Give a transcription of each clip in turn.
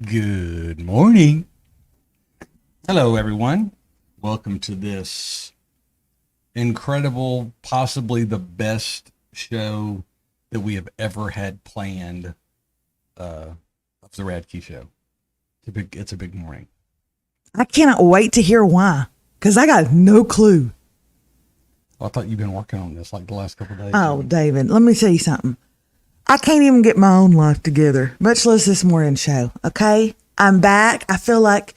Good morning. Hello, everyone. Welcome to this incredible, possibly the best show that we have ever had planned of the Radke Show. It's a big morning. I cannot wait to hear why, because I got no clue. I thought you've been working on this like the last couple of days. Oh, David, let me tell you something. I can't even get my own life together, much less this morning show. Okay? I'm back. I feel like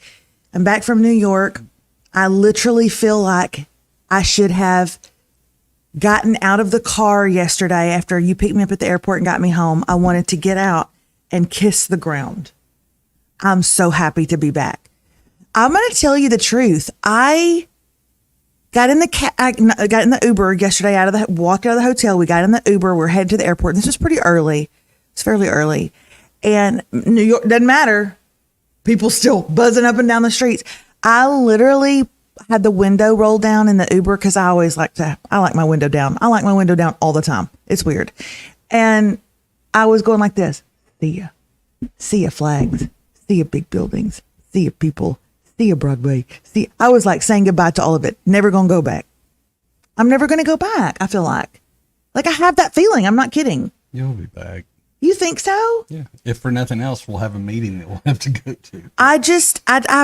I'm back from New York. I literally feel like I should have gotten out of the car yesterday after you picked me up at the airport and got me home. I wanted to get out and kiss the ground. I'm so happy to be back. I'm going to tell you the truth. I got in the Uber yesterday walked out of the hotel. We got in the Uber. We're headed to the airport. This was pretty early. It's fairly early. And New York doesn't matter. People still buzzing up and down the streets. I literally had the window rolled down in the Uber because I like my window down. I like my window down all the time. It's weird. And I was going like this. See ya flags. See ya big buildings. See ya people. See ya Broadway. I was like saying goodbye to all of it. Never going to go back. I'm never going to go back. I feel like I have that feeling. I'm not kidding. You'll be back. You think so? Yeah. If for nothing else, we'll have a meeting that we'll have to go to. I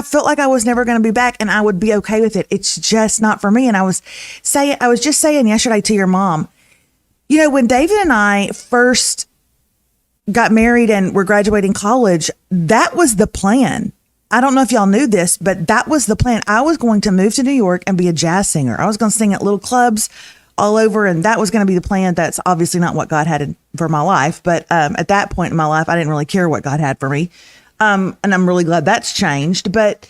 felt like I was never going to be back and I would be okay with it. It's just not for me. And I was just saying yesterday to your mom, when David and I first got married and were graduating college, that was the plan. I don't know if y'all knew this, but that was the plan. I was going to move to New York and be a jazz singer. I was going to sing at little clubs all over, and that was going to be the plan. That's obviously not what God had for my life, but at that point in my life, I didn't really care what God had for me, and I'm really glad that's changed. But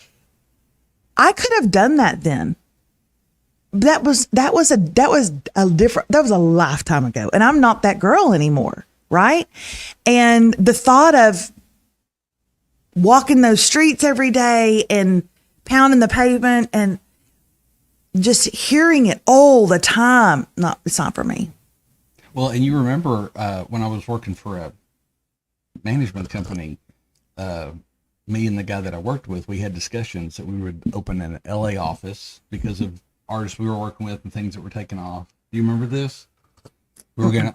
I could have done that then. That was a lifetime ago, and I'm not that girl anymore, right? And the thought of walking those streets every day and pounding the pavement and just hearing it all the time. No, it's not for me. Well, and you remember when I was working for a management company, me and the guy that I worked with, we had discussions that we would open an LA office because of artists we were working with and things that were taking off. Do you remember this? We were going to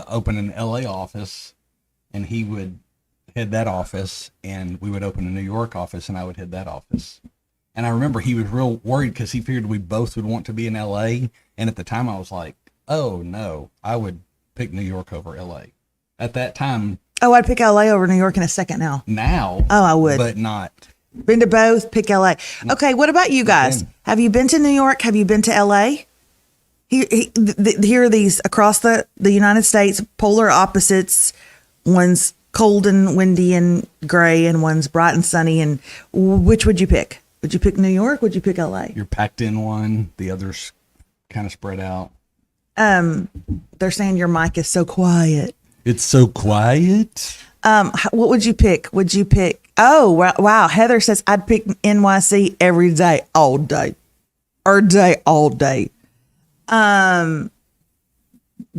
open an LA office, and he would head that office, and we would open a New York office, and I would head that office. And I remember he was real worried because he figured we both would want to be in LA. And at the time I was like, oh no, I would pick New York over LA. At that time. Oh, I'd pick LA over New York in a second now. Now. Oh, I would. But not. Been to both, pick LA. Okay, what about you guys? Have you been to New York? Have you been to LA? Here are these across the United States, polar opposites. One's cold and windy and gray, and one's bright and sunny. And which would you pick? Would you pick New York? Would you pick LA? You're packed in one. The others kind of spread out. They're saying your mic is so quiet. It's so quiet. What would you pick? Would you pick? Oh, wow. Heather says I'd pick NYC every day, all day. All day.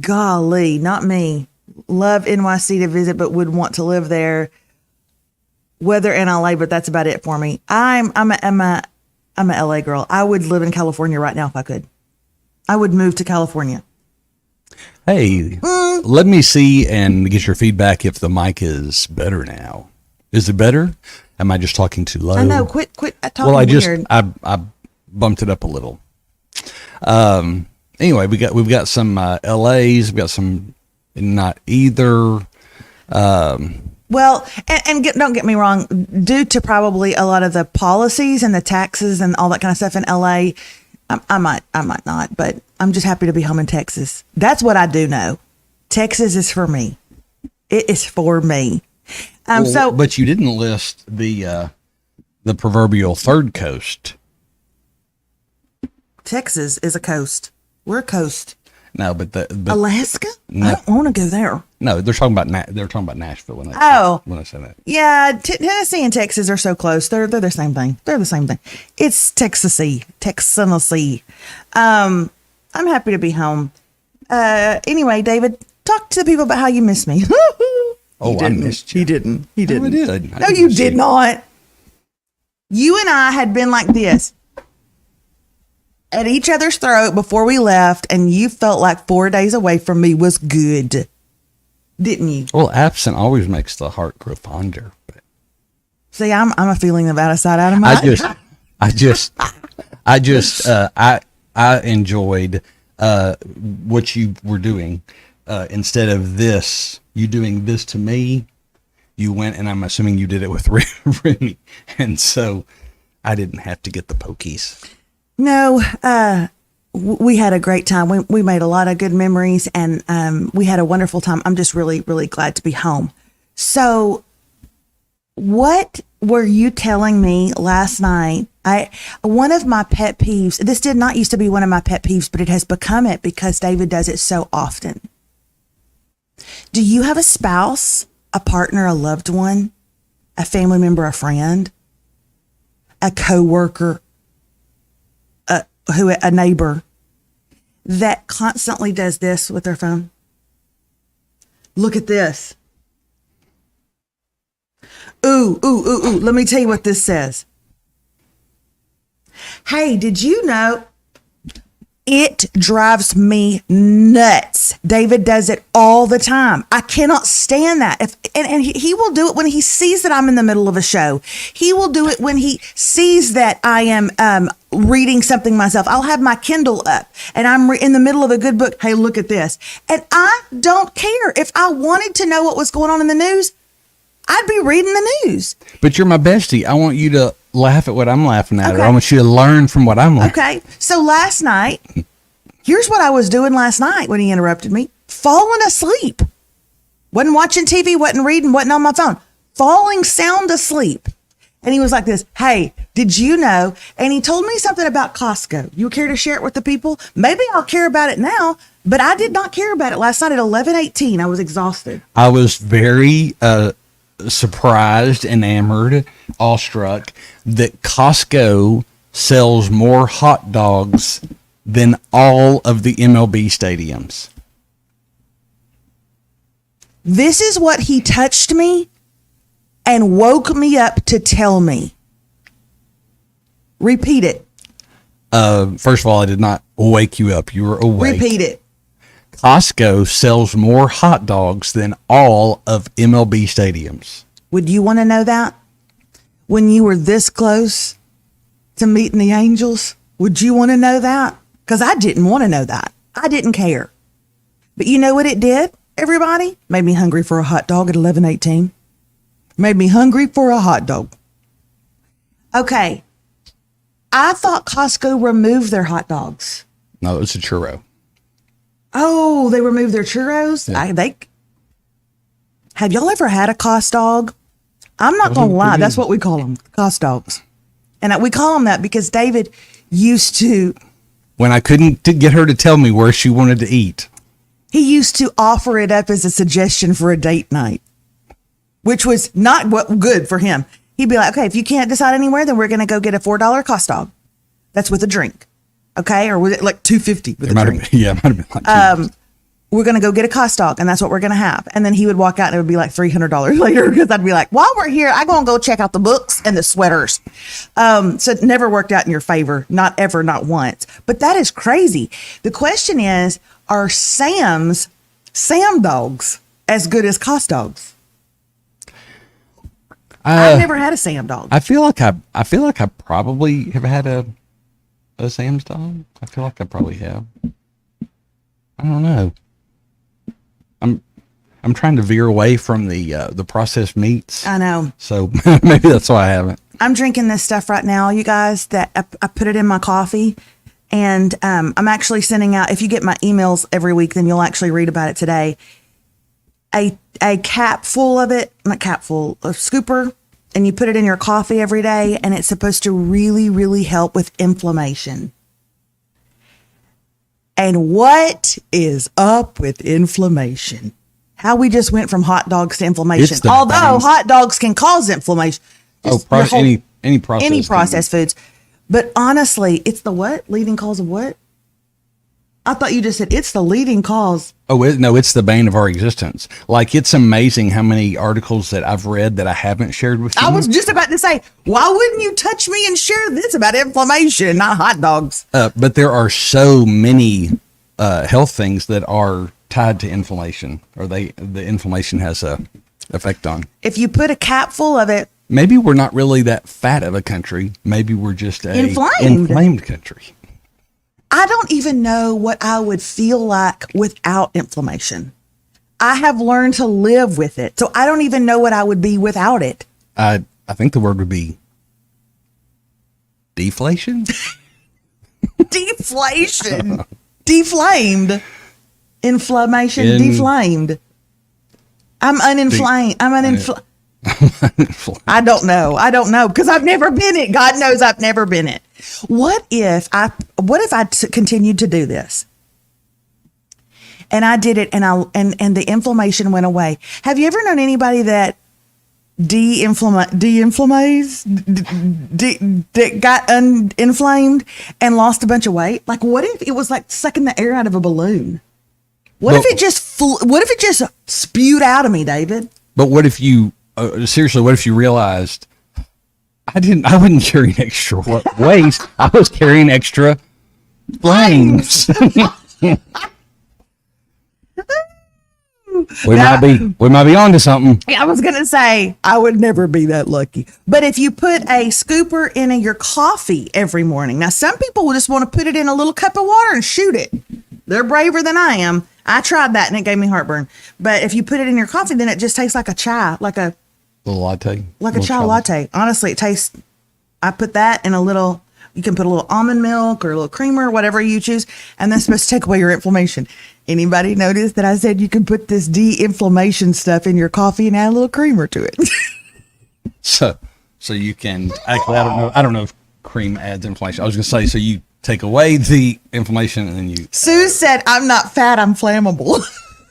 Golly, not me. Love NYC to visit, but would want to live there. Weather in LA, but that's about it for me. I'm a LA girl. I would live in California right now if I could. I would move to California. Hey, let me see and get your feedback if the mic is better now. Is it better? Am I just talking too low? I know. Quit talking weird. Well, I bumped it up a little. Anyway, we've got some LAs. We've got some not either. Well, and don't get me wrong, due to probably a lot of the policies and the taxes and all that kind of stuff in LA, I might not, but I'm just happy to be home in Texas. That's what I do know. Texas is for me. It is for me. But you didn't list the proverbial third coast. Texas is a coast. We're a coast. No, but Alaska? No. I don't want to go there. No, they're talking about Nashville when I say that. Yeah, Tennessee and Texas are so close. They're the same thing. They're the same thing. It's Texas-y. I'm happy to be home. Anyway, David, talk to the people about how you miss me. Oh, I missed you. He didn't. He didn't. No, I did. No, you did not. You and I had been like this at each other's throat before we left, and you felt like 4 days away from me was good, didn't you? Well, absent always makes the heart grow fonder. But See, I'm a feeling of out of sight, out of mind. I enjoyed what you were doing. Instead of you doing this to me, you went, and I'm assuming you did it with Remy, and so I didn't have to get the pokies. No, we had a great time. We made a lot of good memories, and we had a wonderful time. I'm just really, really glad to be home. So, what were you telling me last night? One of my pet peeves, this did not used to be one of my pet peeves, but it has become it because David does it so often. Do you have a spouse, a partner, a loved one, a family member, a friend, a coworker, a neighbor that constantly does this with their phone? Look at this. Ooh. Let me tell you what this says. Hey, did you know? It drives me nuts. David does it all the time. I cannot stand that. And he will do it when he sees that I'm in the middle of a show. He will do it when he sees that I am reading something myself. I'll have my Kindle up and I'm in the middle of a good book. Hey, look at this. And I don't care. If I wanted to know what was going on in the news, I'd be reading the news. But you're my bestie. I want you to laugh at what I'm laughing at. Okay. Or I want you to learn from what I'm learning. Okay. So last night, here's what I was doing last night when he interrupted me. Falling asleep. Wasn't watching TV, wasn't reading, wasn't on my phone. Falling sound asleep. And he was like this, hey, did you know? And he told me something about Costco. You care to share it with the people? Maybe I'll care about it now, but I did not care about it last night at 11:18. I was exhausted. I was very surprised, enamored, awestruck that Costco sells more hot dogs than all of the MLB stadiums. This is what he touched me and woke me up to tell me. Repeat it. First of all, I did not wake you up. You were awake. Repeat it. Costco sells more hot dogs than all of MLB stadiums. Would you want to know that? When you were this close to meeting the angels, would you want to know that? Because I didn't want to know that. I didn't care. But you know what it did, everybody? Made me hungry for a hot dog at 11:18. Made me hungry for a hot dog. Okay. I thought Costco removed their hot dogs. No, it's a churro. Oh, they removed their churros? Yeah. Have y'all ever had a Cost dog? I'm not going to lie. That's what we call them, Cost dogs. And we call them that because David used to... When I couldn't get her to tell me where she wanted to eat. He used to offer it up as a suggestion for a date night, which was not good for him. He'd be like, okay, if you can't decide anywhere, then we're going to go get a $4 Cost dog. That's with a drink. Okay. Or was it like $2.50 with a drink? Yeah, it might have been like we're going to go get a Cost dog, and that's what we're going to have. And then he would walk out and it would be like $300 later because I'd be like, while we're here, I'm going to go check out the books and the sweaters. So it never worked out in your favor. Not ever, not once. But that is crazy. The question is, are Sam dogs as good as Cost dogs? I've never had a Sam dog. I feel like I probably have had a Sam's dog. I feel like I probably have. I don't know. I'm trying to veer away from the processed meats. I know. So maybe that's why I haven't. I'm drinking this stuff right now, you guys, that I put it in my coffee. And I'm actually sending out, if you get my emails every week, then you'll actually read about it today. A cap full of it, not cap full, a scooper, and you put it in your coffee every day, and it's supposed to really, really help with inflammation. And what is up with inflammation? How we just went from hot dogs to inflammation. Although hot dogs can cause inflammation. Any processed foods. But honestly, it's the what? Leading cause of what? I thought you just said it's the leading cause. Oh, no, it's the bane of our existence. Like, it's amazing how many articles that I've read that I haven't shared with you. I was just about to say, why wouldn't you touch me and share this about inflammation, not hot dogs? But there are so many health things that are tied to inflammation, or the inflammation has a effect on. If you put a cap full of it, Maybe we're not really that fat of a country. Maybe we're just a inflamed country. I don't even know what I would feel like without inflammation. I have learned to live with it. So I don't even know what I would be without it. I think the word would be deflation. Deflation. Deflamed. Inflammation. Deflamed. I'm uninflamed. I'm uninflamed. I don't know because I've never been it. God knows I've never been it. What if I continued to do this and I did it and the inflammation went away? Have you ever known anybody that that got inflamed and lost a bunch of weight? Like, what if it was like sucking the air out of a balloon? What if it just spewed out of me, David? But what if you seriously? What if you realized I wasn't carrying extra waste. I was carrying extra flames. We might be onto something. I was gonna say I would never be that lucky. But if you put a scooper in your coffee every morning, now some people will just want to put it in a little cup of water and shoot it. They're braver than I am. I tried that and it gave me heartburn. But if you put it in your coffee, then it just tastes like a chai, like a little latte, like a chai latte. Honestly, it tastes. I put that in a little. You can put a little almond milk or a little creamer, whatever you choose, and that's supposed to take away your inflammation. Anybody notice that I said you can put this de-inflammation stuff in your coffee and add a little creamer to it? So you can actually. I don't know if cream adds inflammation. I was gonna say so you take away the inflammation and then you. Sue said, "I'm not fat. I'm flammable."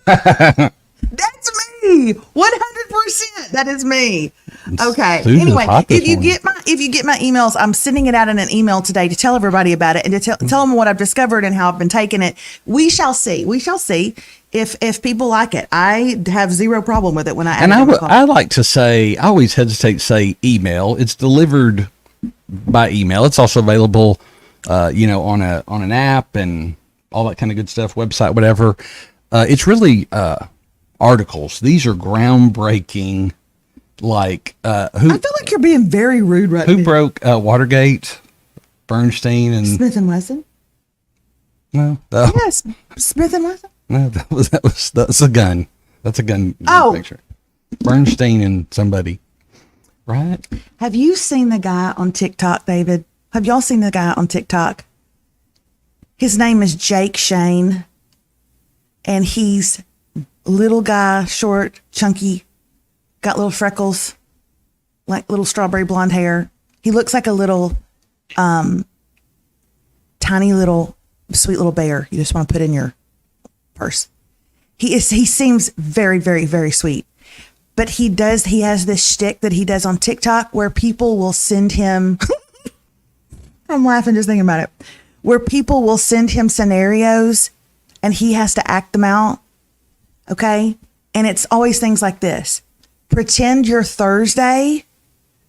That's me. 100%. That is me. Okay. Susan's anyway, if you morning. get my emails, I'm sending it out in an email today to tell everybody about it and to tell them what I've discovered and how I've been taking it. We shall see. We shall see if people like it. I have zero problem with it when I add it. I like to say, I always hesitate to say email. It's delivered by email. It's also available, on an app and all that kind of good stuff, website, whatever. It's really articles. These are groundbreaking. Like I feel like you're being very rude right now. Who broke Watergate? Bernstein and Smith and Wesson. No. Yes, Smith and Wesson. No, that's a gun. That's a gun picture. Bernstein and somebody. Right? Have you seen the guy on TikTok, David? Have y'all seen the guy on TikTok? His name is Jake Shane. And he's little guy, short, chunky, got little freckles, like little strawberry blonde hair. He looks like a little, tiny little, sweet little bear. You just want to put in your purse. He seems very, very, very sweet. But he has this shtick that he does on TikTok where people will send him, I'm laughing just thinking about it, where people will send him scenarios and he has to act them out. Okay. And it's always things like this. Pretend you're Thursday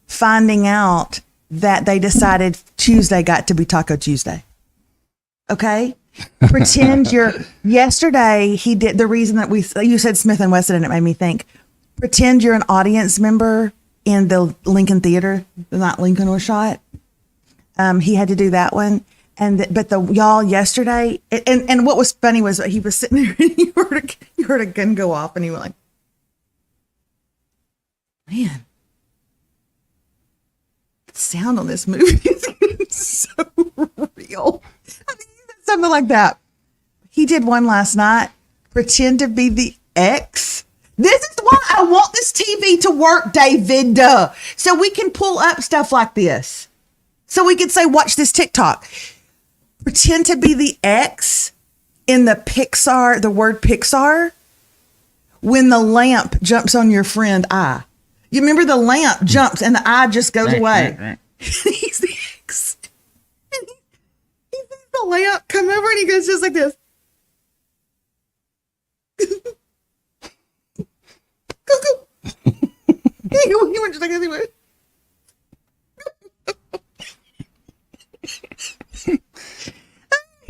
finding out that they decided Tuesday got to be Taco Tuesday. Okay. Pretend you're yesterday. He did the reason that you said Smith and Wesson and it made me think, pretend you're an audience member in the Lincoln Theater. Not Lincoln was shot. He had to do that one. But y'all yesterday, and what was funny was he was sitting there and you heard a gun go off and he went like, man, the sound on this movie is so real. I mean, he said something like that. He did one last night, pretend to be the ex. This is why I want this TV to work, David, so we can pull up stuff like this. So we could say, watch this TikTok. Pretend to be the X in the word Pixar, when the lamp jumps on your friend eye. You remember the lamp jumps and the eye just goes away. Right. He's the X. And he sees the lamp come over and he goes just like this. You want to take anyway?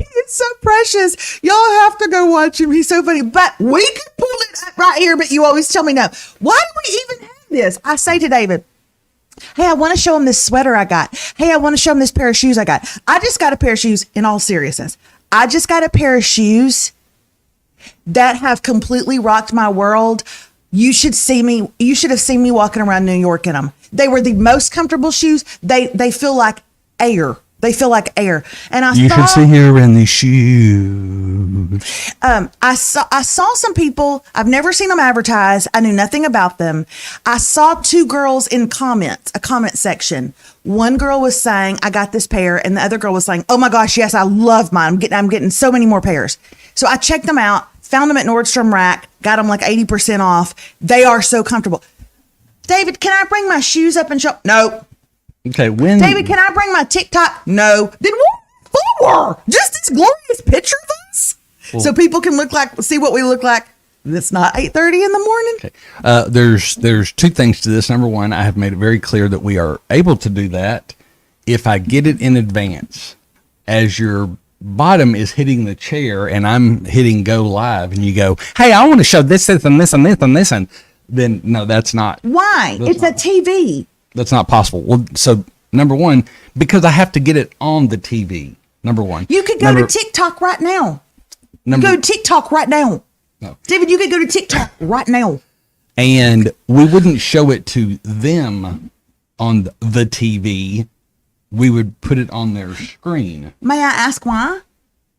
It's so precious. Y'all have to go watch him. He's so funny. But we could pull it up right here, but you always tell me no. Why do we even have this? I say to David, hey, I want to show him this sweater I got. Hey, I want to show him this pair of shoes I got. I just got a pair of shoes, in all seriousness. I just got a pair of shoes that have completely rocked my world. You should see me. You should have seen me walking around New York in them. They were the most comfortable shoes. They feel like air. They feel like air. And you should see her in these shoes. I saw some people. I've never seen them advertised. I knew nothing about them. I saw two girls in a comment section. One girl was saying, I got this pair. And the other girl was saying, oh my gosh, yes, I love mine. I'm getting so many more pairs. So I checked them out, found them at Nordstrom Rack, got them like 80% off. They are so comfortable. David, can I bring my shoes up and show? No. Okay, David, can I bring my TikTok? No. Then what for? Just this glorious picture of us? Well, so people can see what we look like. It's not 8:30 in the morning. Okay. There's two things to this. Number one, I have made it very clear that we are able to do that if I get it in advance. As your bottom is hitting the chair and I'm hitting go live and you go, hey, I want to show this and this and this and this, and then no, that's not. Why? It's a TV. That's not possible. Well, so number one, because I have to get it on the TV. Number one. You could go to TikTok right now. Go to TikTok right now. No. David, you could go to TikTok right now. And we wouldn't show it to them on the TV. We would put it on their screen. May I ask why?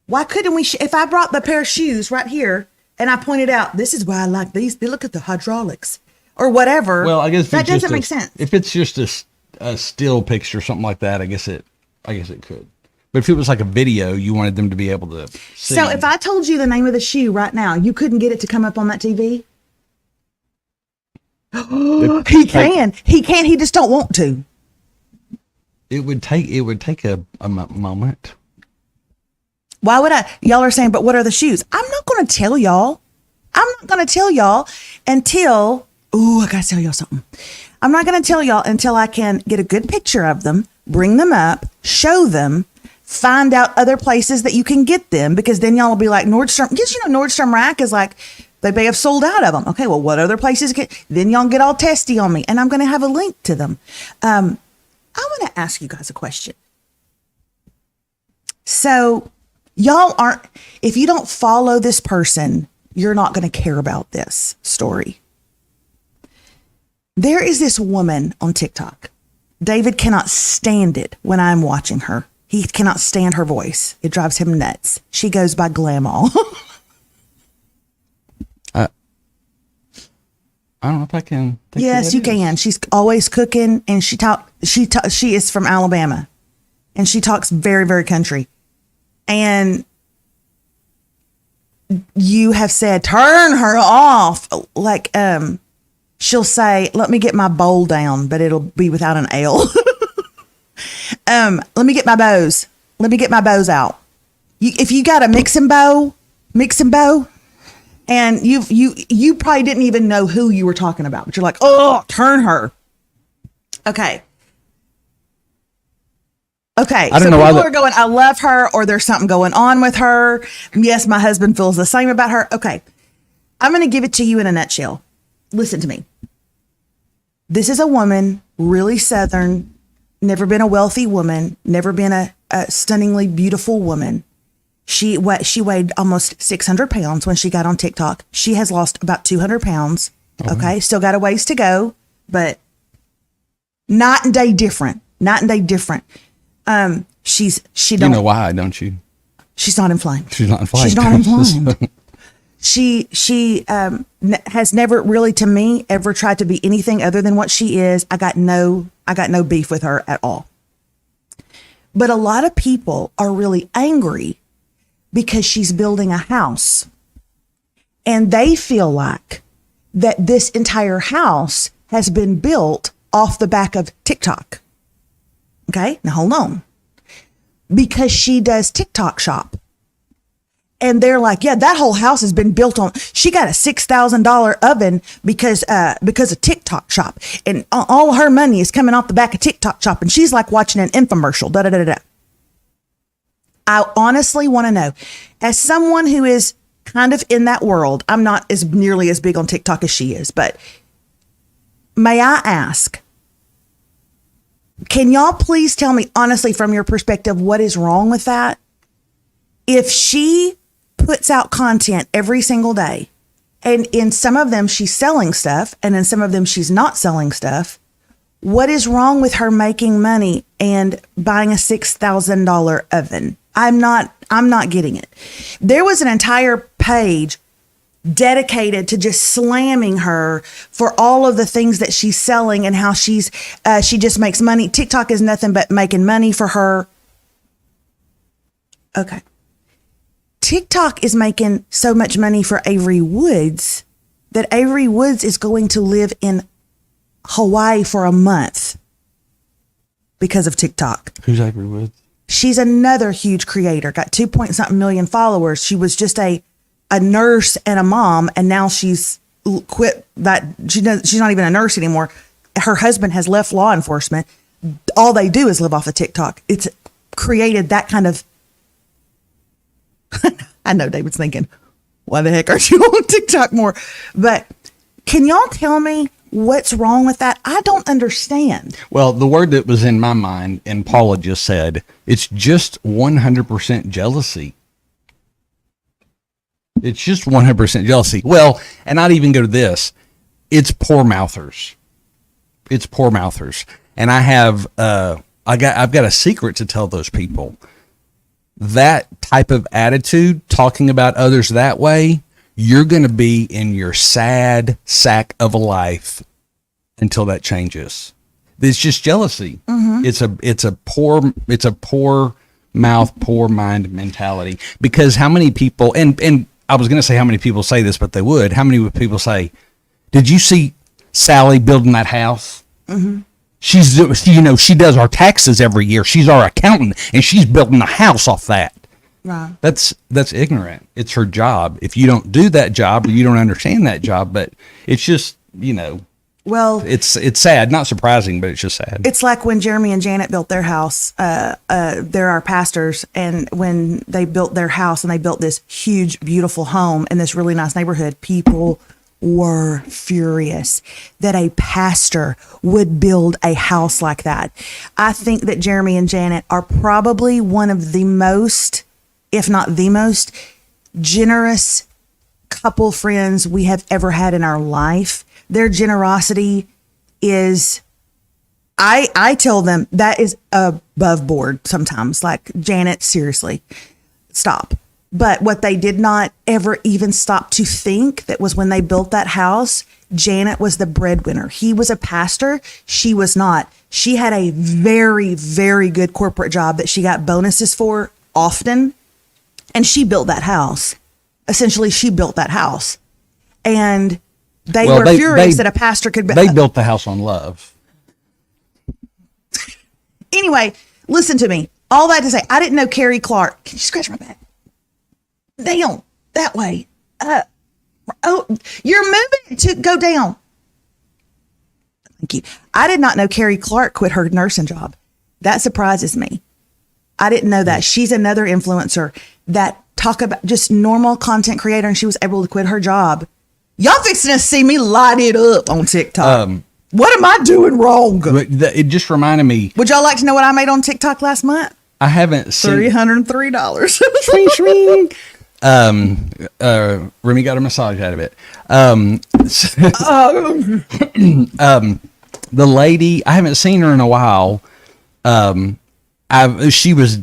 Why couldn't we? If I brought the pair of shoes right here and I pointed out, this is why I like these. They look at the hydraulics. Or whatever. Well, I guess that doesn't make sense. If it's just a still picture, something like that, I guess it could. But if it was like a video, you wanted them to be able to see. So if I told you the name of the shoe right now, you couldn't get it to come up on that TV? He can. He just don't want to. It would take a moment. Why would I? Y'all are saying, but what are the shoes? I'm not going to tell y'all. I'm not going to tell y'all until. Ooh, I got to tell y'all something. I'm not going to tell y'all until I can get a good picture of them, bring them up, show them, find out other places that you can get them, because then y'all will be like Nordstrom. Yes, Nordstrom Rack is like, they may have sold out of them. Okay, well, what other places then y'all get all testy on me, and I'm going to have a link to them. I want to ask you guys a question. So y'all aren't, if you don't follow this person, you're not going to care about this story. There is this woman on TikTok. David cannot stand it when I'm watching her. He cannot stand her voice. It drives him nuts. She goes by Glamall. I don't know if I can. Yes, you can. She's always cooking, and she is from Alabama, and she talks very, very country. And you have said, turn her off. Like, she'll say, let me get my bowl down, but it'll be without an L. Let me get my bows. Let me get my bows out. If you got a mixing bow, and you probably didn't even know who you were talking about, but you're like, oh, turn her. Okay. I don't know why people are going, I love her, or there's something going on with her. Yes, my husband feels the same about her. Okay. I'm going to give it to you in a nutshell. Listen to me. This is a woman, really Southern, never been a wealthy woman, never been a stunningly beautiful woman. She weighed almost 600 pounds when she got on TikTok. She has lost about 200 pounds. Oh. Okay. Still got a ways to go, but night and day different. She don't. You know why, don't you? She's not inflamed. She's not inflamed. She's not inflamed. She has never really, to me, ever tried to be anything other than what she is. I got no beef with her at all. But a lot of people are really angry because she's building a house, and they feel like that this entire house has been built off the back of TikTok. Okay, now hold on. Because she does TikTok shop. And they're like, yeah, that whole house has been built on. She got a $6,000 oven because of TikTok Shop, and all her money is coming off the back of TikTok Shop. And she's like watching an infomercial. Da da da da. I honestly want to know, as someone who is kind of in that world, I'm not as nearly as big on TikTok as she is, but may I ask, can y'all please tell me honestly from your perspective what is wrong with that? If she puts out content every single day, and in some of them she's selling stuff, and in some of them she's not selling stuff, what is wrong with her making money and buying a $6,000 oven? I'm not getting it. There was an entire page dedicated to just slamming her for all of the things that she's selling and how she just makes money. TikTok is nothing but making money for her. Okay. TikTok is making so much money for Avery Woods that Avery Woods is going to live in Hawaii for a month because of TikTok. Who's Avery Woods? She's another huge creator, got 2-point-something million followers. She was just a nurse and a mom, and now she's quit that. She's not even a nurse anymore. Her husband has left law enforcement. All they do is live off of TikTok. It's created that kind of. I know David's thinking, why the heck aren't you on TikTok more? But can y'all tell me what's wrong with that? I don't understand. Well, the word that was in my mind, and Paula just said, it's just 100% jealousy. It's just 100% jealousy. Well, and I'd even go to this. It's poor mouthers. It's poor mouthers. And I have, I've got a secret to tell those people. That type of attitude, talking about others that way, you're going to be in your sad sack of a life until that changes. It's just jealousy. Mm-hmm. It's a poor mouth, poor mind mentality. Because how many people, and I was going to say how many people say this, but they would. How many would people say, did you see Sally building that house? Mm-hmm. She's, she does our taxes every year. She's our accountant, and she's building a house off that. Right. That's ignorant. It's her job. If you don't do that job, or you don't understand that job, but it's just, well, it's sad. Not surprising, but it's just sad. It's like when Jeremy and Janet built their house. They're our pastors, and when they built their house and they built this huge, beautiful home in this really nice neighborhood, people were furious that a pastor would build a house like that. I think that Jeremy and Janet are probably one of the most, if not the most, generous couple friends we have ever had in our life. Their generosity is, I tell them that is above board sometimes. Like, Janet, seriously, stop. But what they did not ever even stop to think that was when they built that house, Janet was the breadwinner. He was a pastor. She was not. She had a very, very good corporate job that she got bonuses for often. And she built that house. Essentially, she built that house. And they were furious that a pastor could. They built the house on love. Anyway, listen to me. All that to say, I didn't know Carrie Clark. Can you scratch my back? Down that way. Oh, you're moving to go down. Thank you. I did not know Carrie Clark quit her nursing job. That surprises me. I didn't know that. She's another influencer that talk about just normal content creator, and she was able to quit her job. Y'all fixing to see me light it up on TikTok. What am I doing wrong? It just reminded me. Would y'all like to know what I made on TikTok last month? I haven't seen $303. Swing. Remy got a massage out of it. The lady, I haven't seen her in a while. She was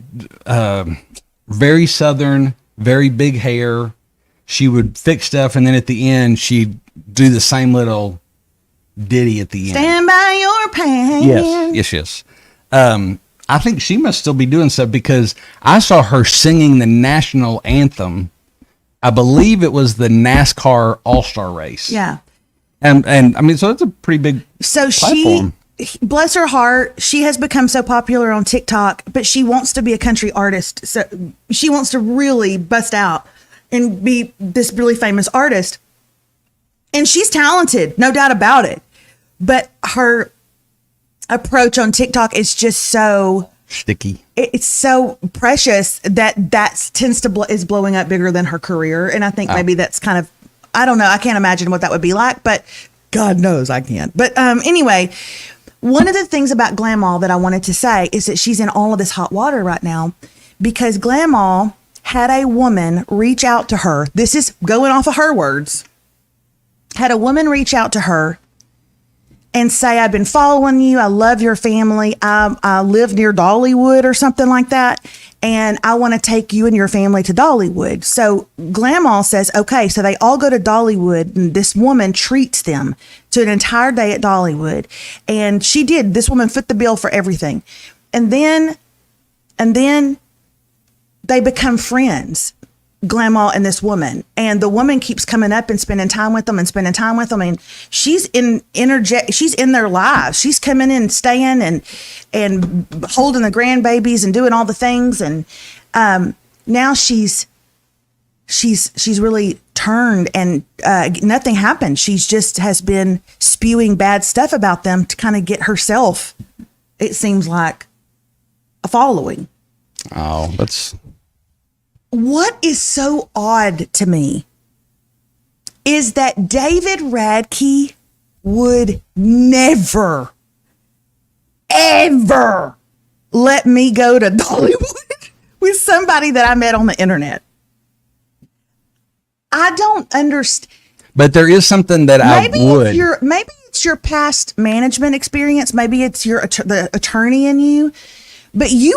very Southern, very big hair. She would fix stuff, and then at the end, she'd do the same little ditty at the end. Stand by your pants. Yes. I think she must still be doing stuff because I saw her singing the national anthem. I believe it was the NASCAR All-Star race. Yeah. And I mean, so it's a pretty big platform. Bless her heart, she has become so popular on TikTok, but she wants to be a country artist. So she wants to really bust out. and be this really famous artist. And she's talented, no doubt about it. But her approach on TikTok is just so sticky. It's so precious that is blowing up bigger than her career. And I think maybe that's kind of, I don't know. I can't imagine what that would be like, but God knows I can't. But anyway, one of the things about Glamour that I wanted to say is that she's in all of this hot water right now because Glamour had a woman reach out to her. This is going off of her words. Had a woman reach out to her and say, I've been following you. I love your family. I live near Dollywood or something like that. And I want to take you and your family to Dollywood. So Glamour says, okay, so they all go to Dollywood and this woman treats them to an entire day at Dollywood. And she did. This woman fit the bill for everything. And then they become friends, Glamour and this woman. And the woman keeps coming up and spending time with them. And she's in their lives. She's coming in and staying and holding the grandbabies and doing all the things. And now she's really turned and nothing happened. She's just has been spewing bad stuff about them to kind of get herself, it seems like, a following. Oh, What is so odd to me is that David Radke would never, ever let me go to Dollywood with somebody that I met on the internet. I don't understand. But there is something that I would. Maybe it's your past management experience. Maybe it's the attorney in you. But you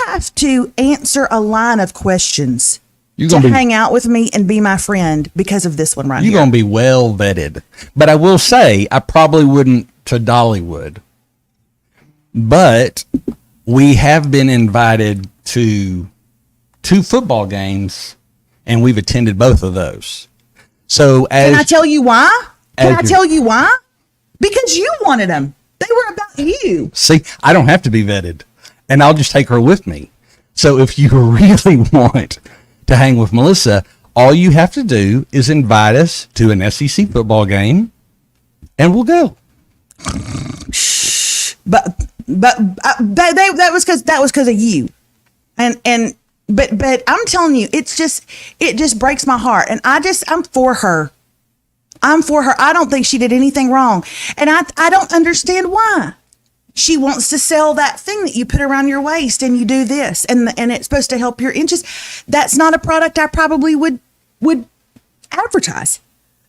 have to answer a line of questions to hang out with me and be my friend because of this one right here. You're going to be well vetted. But I will say, I probably wouldn't to Dollywood. But we have been invited to 2 football games, and we've attended both of those. So Can I tell you why? Because you wanted them. They were about you. See, I don't have to be vetted, and I'll just take her with me. So if you really want to hang with Melissa, all you have to do is invite us to an SEC football game, and we'll go. But that was because of you, but I'm telling you, it just breaks my heart, and I'm for her. I don't think she did anything wrong. And I don't understand why. She wants to sell that thing that you put around your waist and you do this and it's supposed to help your inches. That's not a product I probably would advertise.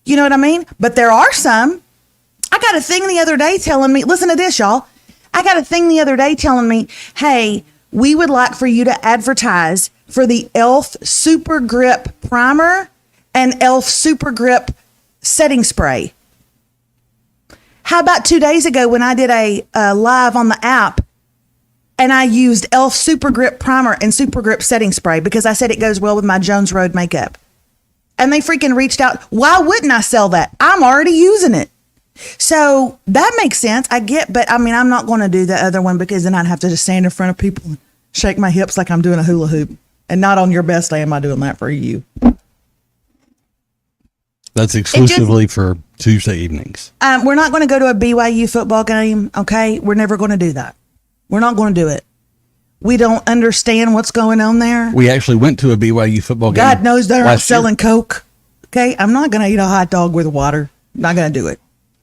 You know what I mean? But there are some. I got a thing the other day telling me, listen to this, y'all. I got a thing the other day telling me, hey, we would like for you to advertise for the e.l.f. Super Grip Primer and e.l.f. Super Grip setting spray. How about 2 days ago when I did a live on the app and I used e.l.f. Super Grip Primer and Super Grip setting spray because I said it goes well with my Jones Road makeup. And they freaking reached out. Why wouldn't I sell that? I'm already using it. So that makes sense. I get, but I mean, I'm not going to do the other one because then I'd have to just stand in front of people and shake my hips like I'm doing a hula hoop. And not on your best day am I doing that for you. That's exclusively for Tuesday evenings. We're not going to go to a BYU football game, okay? We're never going to do that. We're not going to do it. We don't understand what's going on there. We actually went to a BYU football game. God knows they're not selling Coke, okay? I'm not going to eat a hot dog with water. Not going to do it.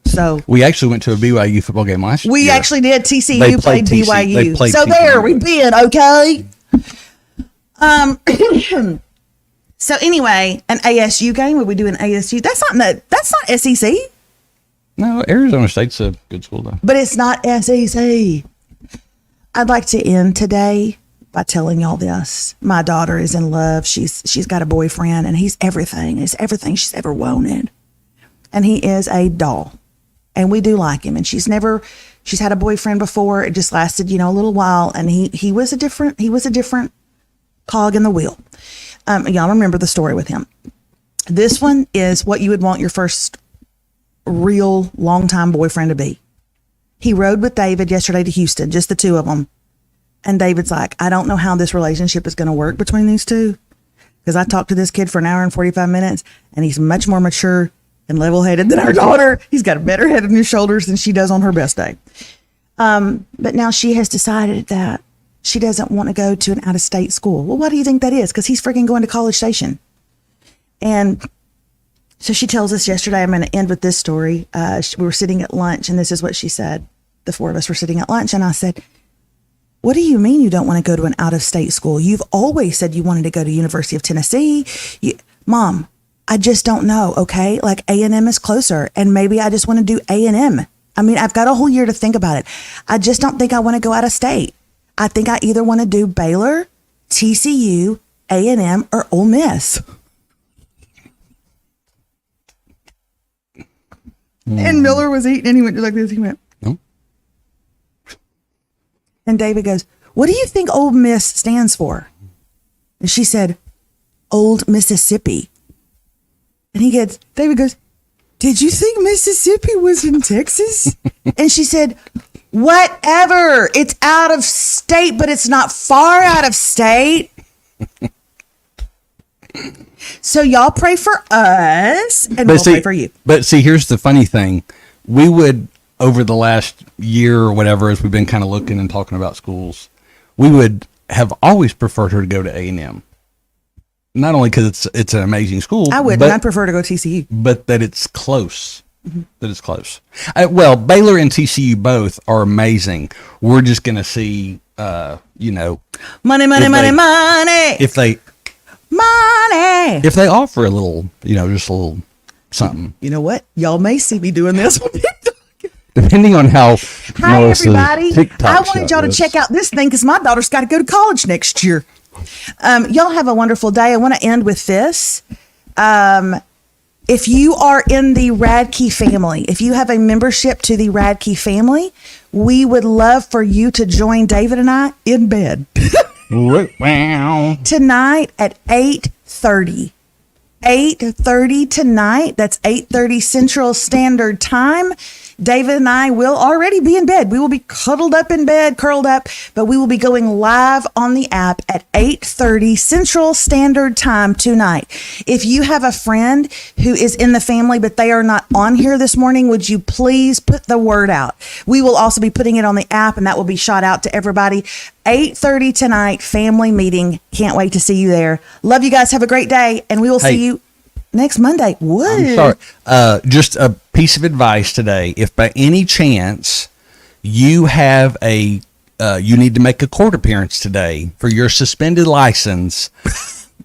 So we actually went to a BYU football game last year. We actually did. TCU played BYU. So TCU. There, we been, okay? So anyway, an ASU game. Would we do an ASU? That's not SEC. No, Arizona State's a good school though. But it's not SEC. I'd like to end today by telling y'all this. My daughter is in love. She's got a boyfriend, and he's everything. He's everything she's ever wanted, and he is a doll. And we do like him. And she's had a boyfriend before. It just lasted, a little while, and he was a different cog in the wheel. Y'all remember the story with him. This one is what you would want your first real longtime boyfriend to be. He rode with David yesterday to Houston, just the two of them. And David's like, I don't know how this relationship is going to work between these two. because I talked to this kid for an hour and 45 minutes, and he's much more mature and level-headed than our daughter. He's got a better head on his shoulders than she does on her best day. But now she has decided that she doesn't want to go to an out-of-state school. Well, why do you think that is? Because he's freaking going to College Station. And so she tells us yesterday, I'm going to end with this story. We were sitting at lunch, and this is what she said. The four of us were sitting at lunch, and I said, what do you mean you don't want to go to an out-of-state school? You've always said you wanted to go to University of Tennessee. Mom, I just don't know, okay? Like A&M is closer, and maybe I just want to do A&M. I mean, I've got a whole year to think about it. I just don't think I want to go out of state. I think I either want to do Baylor, TCU, A&M, or Ole Miss. And Miller was eating, and he went like this. He went. No. And David goes, what do you think Ole Miss stands for? And she said, Old Mississippi. And David goes, did you think Mississippi was in Texas? And she said, whatever. It's out of state, but it's not far out of state. So y'all pray for us, and we'll pray for you. But see, here's the funny thing. We would, over the last year or whatever, as we've been kind of looking and talking about schools, we would have always preferred her to go to A&M. Not only because it's an amazing school. I would, but I'd prefer to go to TCU. But that it's close. Mm-hmm. That it's close. Well, Baylor and TCU both are amazing. We're just going to see, money. If they offer a little, just a little something. You know what? Y'all may see me doing this on TikTok. Depending on how. Hi, everybody. I wanted y'all to check out this thing because my daughter's got to go to college next year. Y'all have a wonderful day. I want to end with this. If you are in the Radke family, if you have a membership to the Radke family, we would love for you to join David and I in bed. Tonight at 8:30. 8:30 tonight. That's 8:30 Central Standard Time. David and I will already be in bed. We will be cuddled up in bed, curled up, but we will be going live on the app at 8:30 Central Standard Time tonight. If you have a friend who is in the family, but they are not on here this morning, would you please put the word out? We will also be putting it on the app, and that will be shot out to everybody. 8:30 tonight, family meeting. Can't wait to see you there. Love you guys. Have a great day, and we will see you next Monday. What? I'm sorry. Just a piece of advice today. If by any chance you have you need to make a court appearance today for your suspended license,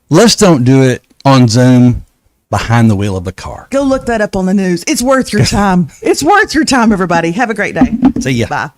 let's don't do it on Zoom behind the wheel of the car. Go look that up on the news. It's worth your time. It's worth your time, everybody. Have a great day. See ya. Bye.